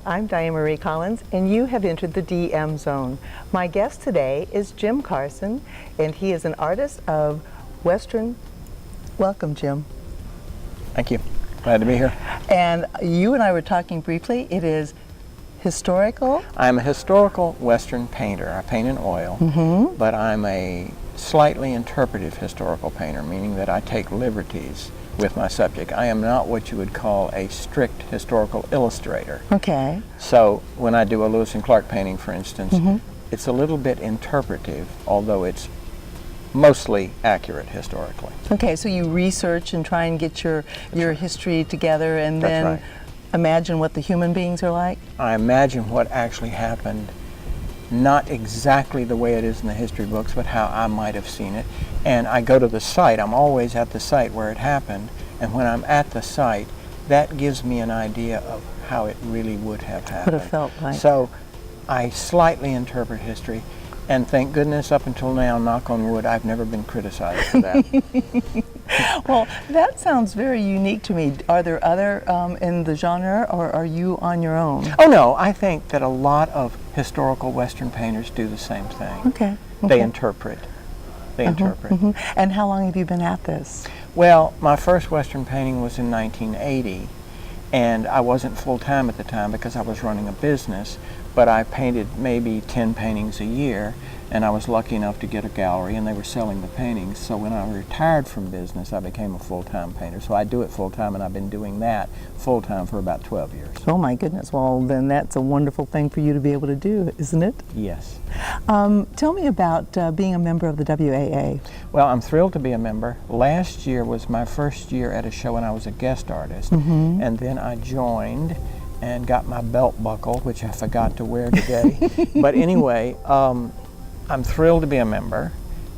I'm Diane Marie Collins, and you have entered the DM Zone. My guest today is Jim Carson, and he is an artist of Western. Welcome, Jim. Thank you. Glad to be here. And you and I were talking briefly. It is historical? I'm a historical Western painter. I paint in oil, but I'm a slightly interpretive historical painter, meaning that I take liberties with my subject. I am not what you would call a strict historical illustrator. Okay. So when I do a Lewis and Clark painting, for instance, it's a little bit interpretive, although it's mostly accurate historically. Okay, so you research and try and get your history together, and then right. Imagine what the human beings are like? I imagine what actually happened, not exactly the way it is in the history books, but how I might have seen it. And I go to the site. I'm always at the site where it happened, and when I'm at the site, that gives me an idea of how it really would have happened. Would have felt like. So I slightly interpret history, and thank goodness up until now, knock on wood, I've never been criticized for that. Well, that sounds very unique to me. Are there other in the genre, or are you on your own? Oh no, I think that a lot of historical Western painters do the same thing. Okay. They interpret. They interpret. And how long have you been at this? Well, my first Western painting was in 1980, and I wasn't full-time at the time because I was running a business, but I painted maybe 10 paintings a year, and I was lucky enough to get a gallery, and they were selling the paintings. So when I retired from business, I became a full-time painter. So I do it full-time, and I've been doing that full-time for about 12 years. Oh my goodness, well then that's a wonderful thing for you to be able to do, isn't it? Yes. Tell me about being a member of the WAA. Well, I'm thrilled to be a member. Last year was my first year at a show, and I was a guest artist, and then I joined and got my belt buckle, which I forgot to wear today. But anyway, I'm thrilled to be a member,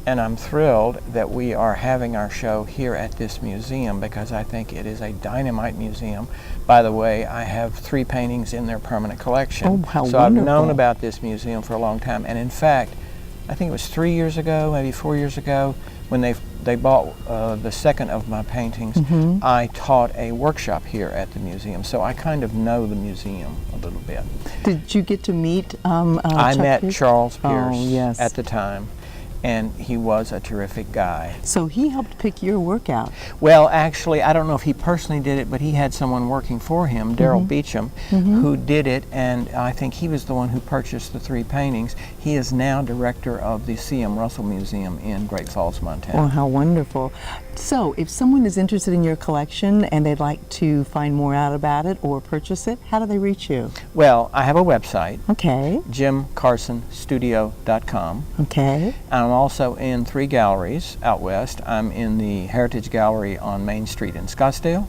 and I'm thrilled that we are having our show here at this museum because I think it is a dynamite museum. By the way, I have 3 paintings in their permanent collection. Oh, how so wonderful. I've known about this museum for a long time, and in fact, I think it was 3 years ago, maybe 4 years ago, when they bought the second of my paintings, I taught a workshop here at the museum, so I kind of know the museum a little bit. Did you get to meet I met Pierce? Charles Pearce yes. at the time, and he was a terrific guy. So he helped pick your work out. Well, actually, I don't know if he personally did it, but he had someone working for him, Daryl Beecham, who did it, and I think he was the one who purchased the 3 paintings. He is now director of the C.M. Russell Museum in Great Falls, Montana. Oh, how wonderful. So if someone is interested in your collection and they'd like to find more out about it or purchase it, how do they reach you? Well, I have a website, Okay. JimCarsonStudio.com. Okay. I'm also in 3 galleries out west. I'm in the Heritage Gallery on Main Street in Scottsdale.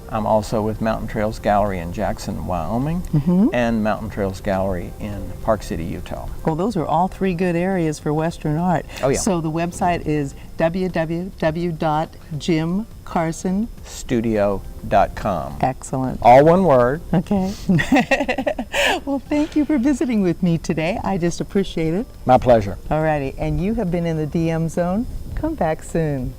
I'm also with Mountain Trails Gallery in Jackson, Wyoming, and Mountain Trails Gallery in Park City, Utah. Well, those are all 3 good areas for Western art. Oh, yeah. So the website is www.JimCarsonStudio.com. Excellent. All one word. Okay. Well, thank you for visiting with me today. I just appreciate it. My pleasure. Alrighty, and you have been in the DM Zone. Come back soon.